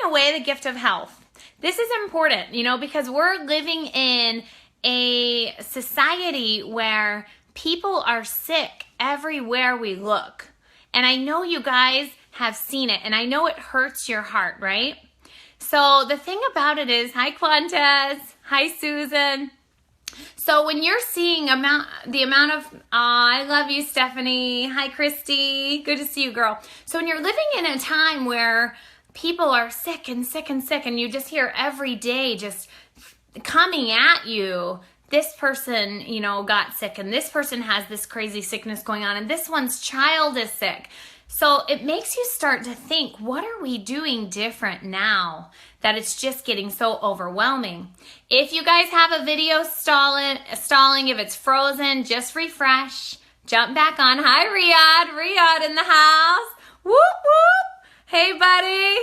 away the gift of health. This is important, you know, because we're living in a society where people are sick everywhere we look. And I know you guys have seen it, and I know it hurts your heart, right? So the thing about it is, hi Quantas, hi Susan. So when you're seeing the amount of, I love you Stephanie, hi Christy, good to see you girl. So when you're living in a time where people are sick and sick and sick, and you just hear every day just coming at you, this person, you know, got sick, and this person has this crazy sickness going on, and this one's child is sick. So it makes you start to think, what are we doing different now that it's just getting so overwhelming? If you guys have a video stalling, if it's frozen, just refresh, jump back on. Hi Riyadh in the house. Whoop whoop. Hey buddy.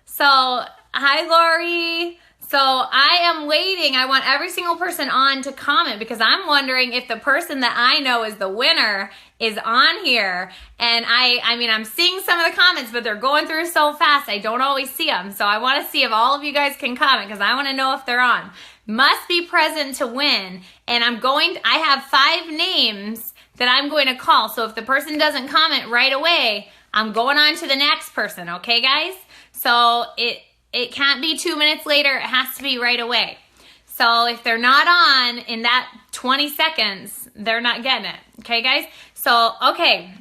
So hi Lori. So I am waiting. I want every single person on to comment, because I'm wondering if the person that I know is the winner is on here. And I mean, I'm seeing some of the comments, but they're going through so fast, I don't always see them. So I want to see if all of you guys can comment, because I want to know if they're on. Must be present to win. And I have 5 names that I'm going to call. So if the person doesn't comment right away, I'm going on to the next person. Okay, guys? So it can't be 2 minutes later. It has to be right away. So if they're not on in that 20 seconds, they're not getting it. Okay, guys? So, okay.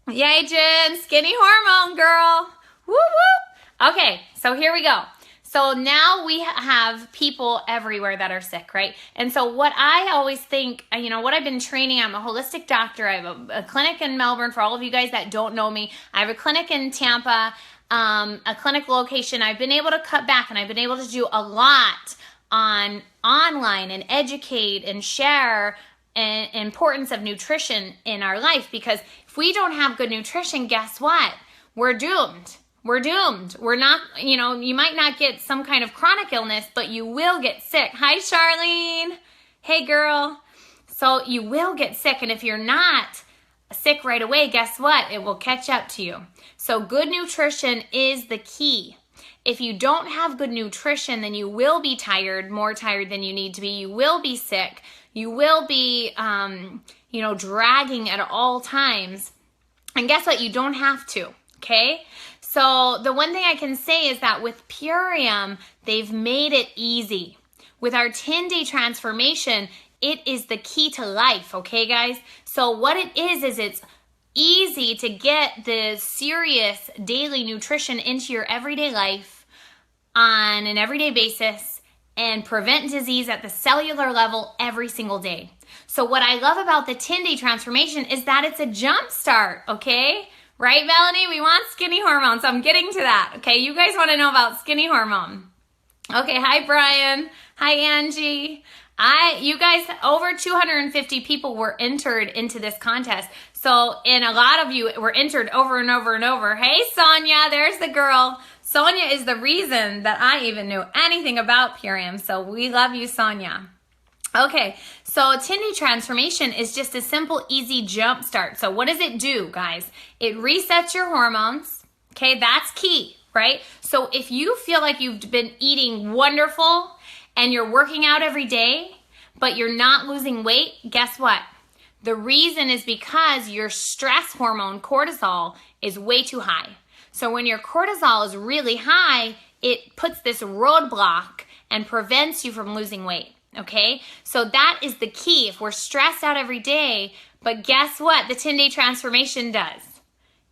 Yay, Jen. Skinny Hormone, girl. Woo, woo. Okay, so here we go. So now we have people everywhere that are sick, right? And so what I always think, you know, what I've been training, I'm a holistic doctor. I have a clinic in Melbourne. For all of you guys that don't know me, I have a clinic in Tampa, a clinic location. I've been able to cut back, and I've been able to do a lot on online and educate and share importance of nutrition in our life, because if we don't have good nutrition, guess what? We're doomed. We're doomed. We're not, you know, you might not get some kind of chronic illness, but you will get sick. Hi, Charlene. Hey, girl. So you will get sick, and if you're not sick right away, guess what? It will catch up to you. So good nutrition is the key. If you don't have good nutrition, then you will be tired, more tired than you need to be. You will be sick. You will be, you know, dragging at all times. And guess what? You don't have to, okay? So the one thing I can say is that with Purium, they've made it easy. With our 10-day transformation, it is the key to life, okay, guys? So what it is it's easy to get the serious daily nutrition into your everyday life on an everyday basis and prevent disease at the cellular level every single day. So what I love about the 10-day transformation is that it's a jump start, okay? Right, Melanie? We want Skinny Hormone, so I'm getting to that, okay? You guys want to know about Skinny Hormone. Okay, hi, Brian. Hi, Angie. You guys, over 250 people were entered into this contest. So, and a lot of you were entered over and over and over. Hey, Sonia, there's the girl. Sonia is the reason that I even knew anything about Purium. So we love you, Sonia. Okay, so 10-day transformation is just a simple, easy jump start. So what does it do, guys? It resets your hormones. Okay, that's key, right? So if you feel like you've been eating wonderful and you're working out every day, but you're not losing weight, guess what? The reason is because your stress hormone, cortisol, is way too high. So when your cortisol is really high, it puts this roadblock and prevents you from losing weight, okay? So that is the key. If we're stressed out every day, but guess what the 10-day transformation does?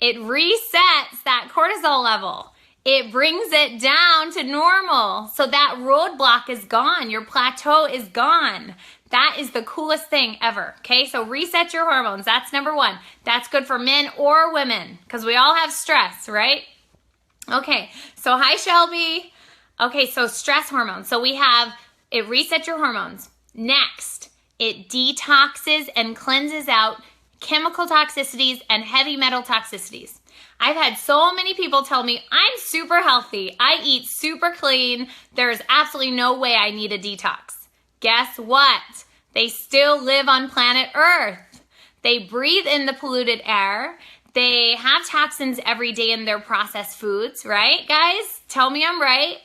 It resets that cortisol level. It brings it down to normal. So that roadblock is gone. Your plateau is gone. That is the coolest thing ever, okay? So reset your hormones. That's number one. That's good for men or women because we all have stress, right? Okay, so hi, Shelby. Okay, so stress hormones. So we have, it resets your hormones. Next, it detoxes and cleanses out chemical toxicities and heavy metal toxicities. I've had so many people tell me, I'm super healthy. I eat super clean. There's absolutely no way I need a detox. Guess what? They still live on planet Earth. They breathe in the polluted air. They have toxins every day in their processed foods, right, guys? Tell me I'm right.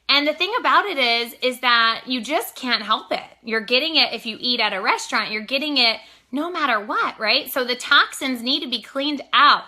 And the thing about it is that you just can't help it. You're getting it if you eat at a restaurant. You're getting it no matter what, right? So the toxins need to be cleaned out.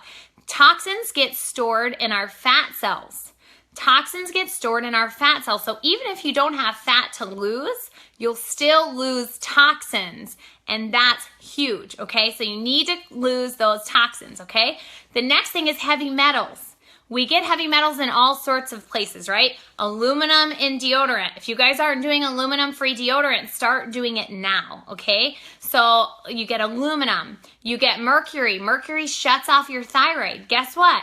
Toxins get stored in our fat cells. Toxins get stored in our fat cells. So even if you don't have fat to lose, you'll still lose toxins. And that's huge, okay? So you need to lose those toxins, okay? The next thing is heavy metals. We get heavy metals in all sorts of places, right? Aluminum in deodorant. If you guys aren't doing aluminum-free deodorant, start doing it now, okay? So you get aluminum. You get mercury. Mercury shuts off your thyroid. Guess what?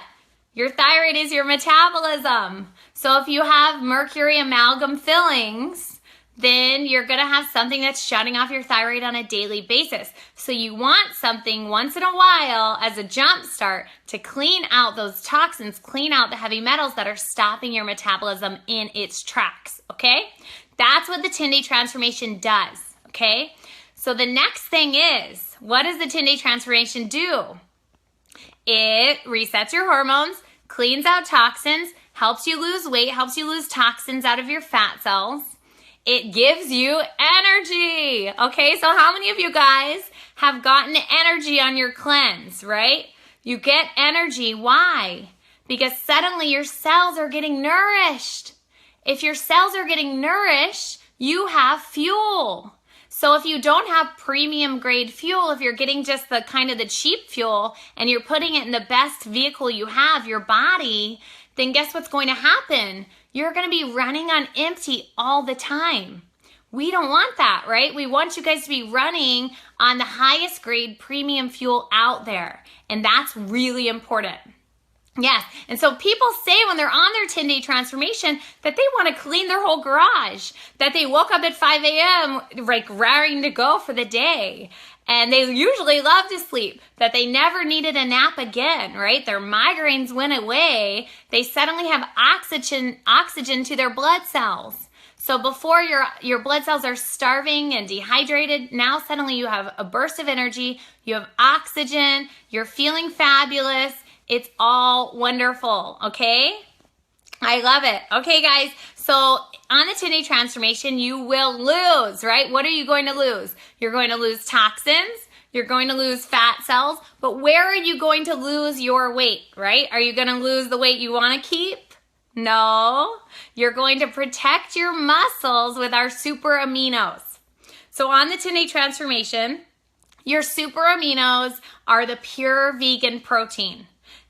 Your thyroid is your metabolism. So if you have mercury amalgam fillings, then you're going to have something that's shutting off your thyroid on a daily basis. So you want something once in a while as a jump start to clean out those toxins, clean out the heavy metals that are stopping your metabolism in its tracks, okay? That's what the 10-day transformation does, okay? So the next thing is, what does the 10-day transformation do? It resets your hormones, cleans out toxins, helps you lose weight, helps you lose toxins out of your fat cells. It gives you energy. Okay, so how many of you guys have gotten energy on your cleanse, right? You get energy. Why? Because suddenly your cells are getting nourished. If your cells are getting nourished, you have fuel. So if you don't have premium grade fuel, if you're getting just the kind of the cheap fuel and you're putting it in the best vehicle you have, your body, then guess what's going to happen? You're going to be running on empty all the time. We don't want that, right? We want you guys to be running on the highest grade premium fuel out there. And that's really important. Yes. And so people say when they're on their 10-day transformation that they want to clean their whole garage, that they woke up at 5 a.m. like raring to go for the day. And they usually love to sleep, that they never needed a nap again, right? Their migraines went away. They suddenly have oxygen to their blood cells. So before your blood cells are starving and dehydrated, now suddenly you have a burst of energy, you have oxygen, you're feeling fabulous. It's all wonderful, okay? I love it. Okay, guys, so on the 10-day transformation, you will lose, right? What are you going to lose? You're going to lose toxins. You're going to lose fat cells. But where are you going to lose your weight, right? Are you going to lose the weight you want to keep? No. You're going to protect your muscles with our super aminos. So on the 10-day transformation, your super aminos are the pure vegan protein.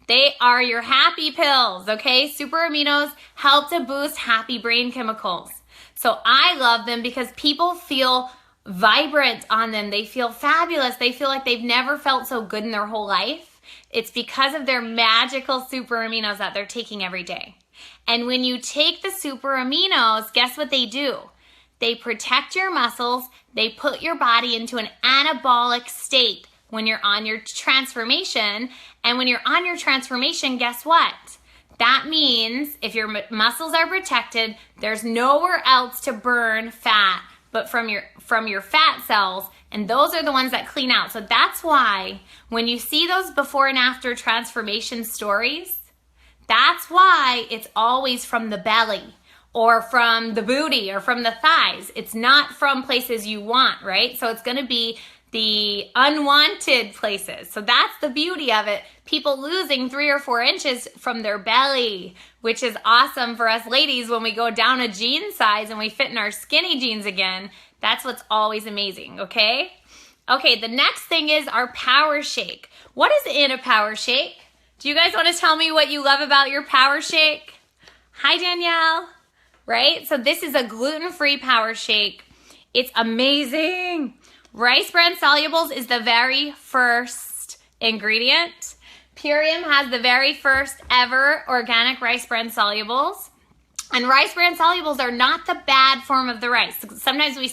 They are your happy pills, okay? Super aminos help to boost happy brain chemicals. So I love them because people feel vibrant on them. They feel fabulous. They feel like they've never felt so good in their whole life. It's because of their magical super aminos that they're taking every day. And when you take the super aminos, guess what they do? They protect your muscles. They put your body into an anabolic state when you're on your transformation. And when you're on your transformation, guess what? That means if your muscles are protected, there's nowhere else to burn fat but from your fat cells, and those are the ones that clean out. So that's why when you see those before and after transformation stories, that's why it's always from the belly or from the booty or from the thighs. It's not from places you want, right? So it's going to be the unwanted places. So that's the beauty of it. People losing 3 or 4 inches from their belly, which is awesome for us ladies when we go down a jean size and we fit in our skinny jeans again. That's what's always amazing, okay? Okay, the next thing is our power shake. What is in a power shake? Do you guys want to tell me what you love about your power shake? Hi, Danielle. Right? So this is a gluten-free power shake. It's amazing. Rice bran solubles is the very first ingredient. Purium has the very first ever organic rice bran solubles. And rice bran solubles are not the bad form of the rice. Sometimes we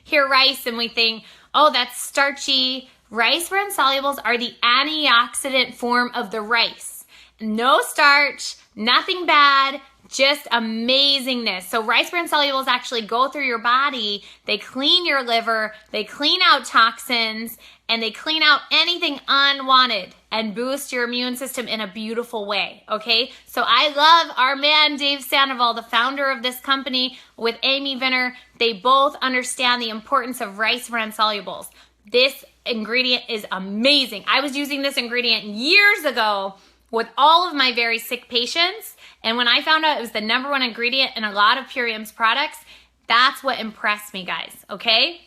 hear rice and we think, oh, that's starchy. Rice bran solubles are the antioxidant form of the rice. No starch, nothing bad, just amazingness. So rice bran solubles actually go through your body. They clean your liver, they clean out toxins, and they clean out anything unwanted and boost your immune system in a beautiful way, okay? So I love our man, Dave Sandoval, the founder of this company with Amy Vinner. They both understand the importance of rice bran solubles. This ingredient is amazing. I was using this ingredient years ago with all of my very sick patients, and when I found out it was the #1 ingredient in a lot of Purium's products, that's what impressed me, guys, okay?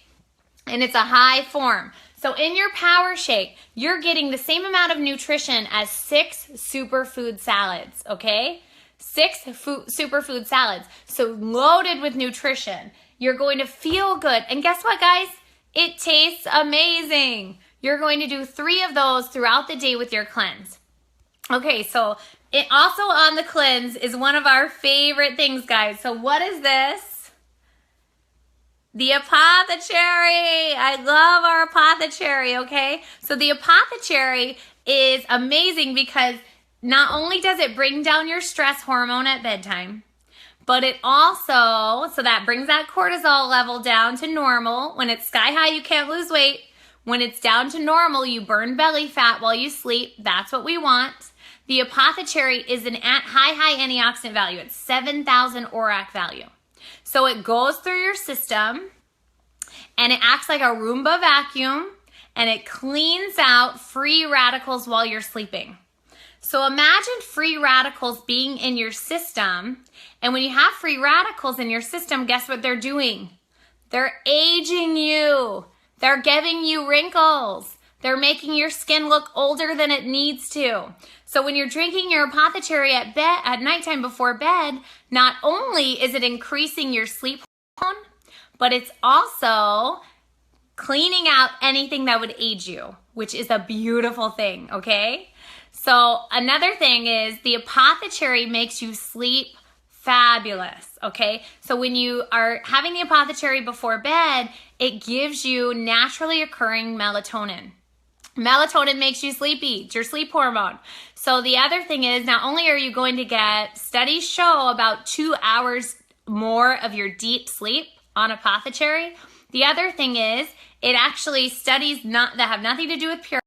And it's a high form. So in your power shake, you're getting the same amount of nutrition as 6 superfood salads, okay? 6 superfood salads, so loaded with nutrition. You're going to feel good. And guess what, guys? It tastes amazing. You're going to do 3 of those throughout the day with your cleanse. Okay, so it also on the cleanse is one of our favorite things, guys. So what is this? The apothecary. I love our apothecary, okay? So the apothecary is amazing because not only does it bring down your stress hormone at bedtime, but it also, so that brings that cortisol level down to normal. When it's sky high, you can't lose weight. When it's down to normal, you burn belly fat while you sleep. That's what we want. The apothecary is an high antioxidant value. It's 7,000 ORAC value. So it goes through your system and it acts like a Roomba vacuum and it cleans out free radicals while you're sleeping. So imagine free radicals being in your system, and when you have free radicals in your system, guess what they're doing? They're aging you. They're giving you wrinkles. They're making your skin look older than it needs to. So when you're drinking your apothecary at nighttime before bed, not only is it increasing your sleep hormone, but it's also cleaning out anything that would age you, which is a beautiful thing, okay? So another thing is the apothecary makes you sleep fabulous, okay? So when you are having the apothecary before bed, it gives you naturally occurring melatonin. Melatonin makes you sleepy. It's your sleep hormone. So the other thing is, not only are you going to get, studies show about 2 hours more of your deep sleep on apothecary. The other thing is, it actually studies that have nothing to do with pure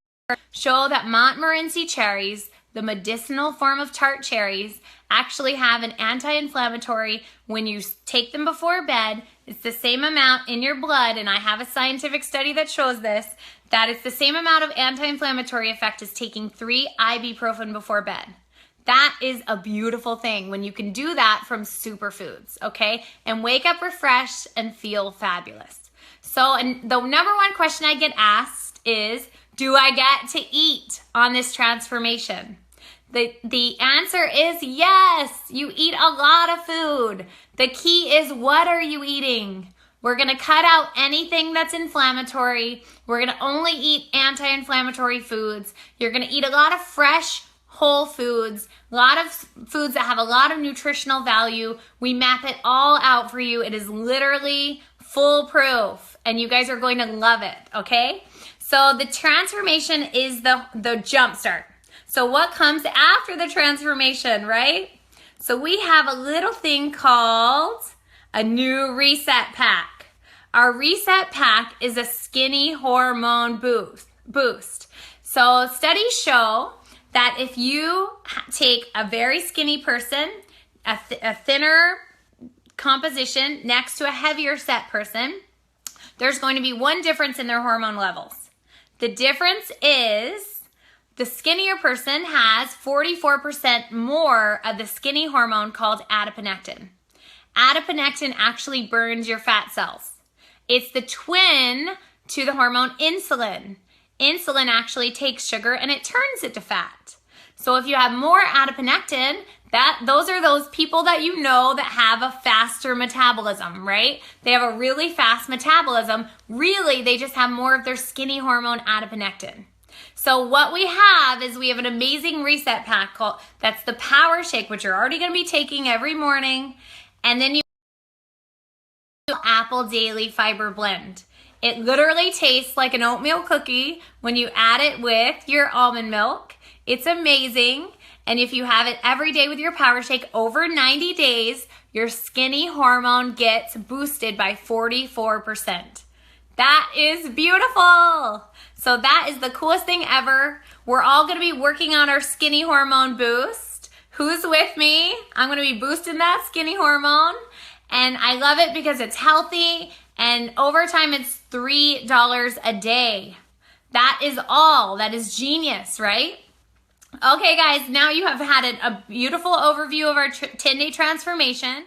show that Montmorency cherries, the medicinal form of tart cherries, actually have an anti-inflammatory. When you take them before bed, it's the same amount in your blood, and I have a scientific study that shows this, that it's the same amount of anti-inflammatory effect as taking 3 ibuprofen before bed. That is a beautiful thing when you can do that from superfoods, okay? And wake up refreshed and feel fabulous. So, and the #1 question I get asked is, do I get to eat on this transformation? The answer is yes, you eat a lot of food. The key is, what are you eating? We're gonna cut out anything that's inflammatory. We're gonna only eat anti-inflammatory foods. You're gonna eat a lot of fresh, whole foods, a lot of foods that have a lot of nutritional value. We map it all out for you. It is literally foolproof, and you guys are going to love it, okay? So the transformation is the jump start. So what comes after the transformation, right? So we have a little thing called a new reset pack. Our reset pack is a skinny hormone boost. So studies show that if you take a very skinny person, a thinner composition next to a heavier set person, there's going to be one difference in their hormone levels. The difference is the skinnier person has 44% more of the skinny hormone called adiponectin. Adiponectin actually burns your fat cells. It's the twin to the hormone insulin. Insulin actually takes sugar and it turns it to fat. So if you have more adiponectin, those are those people that you know that have a faster metabolism, right? They have a really fast metabolism. Really, they just have more of their skinny hormone adiponectin. So what we have is we have an amazing reset pack that's the Power Shake, which you're already going to be taking every morning. And then you Apple Daily Fiber Blend. It literally tastes like an oatmeal cookie when you add it with your almond milk. It's amazing. And if you have it every day with your Power Shake over 90 days, your skinny hormone gets boosted by 44%. That is beautiful. So that is the coolest thing ever. We're all gonna be working on our skinny hormone boost. Who's with me? I'm gonna be boosting that skinny hormone. And I love it because it's healthy, and over time it's $3 a day. That is all. That is genius, right? Okay, guys, now you have had a beautiful overview of our 10-day transformation.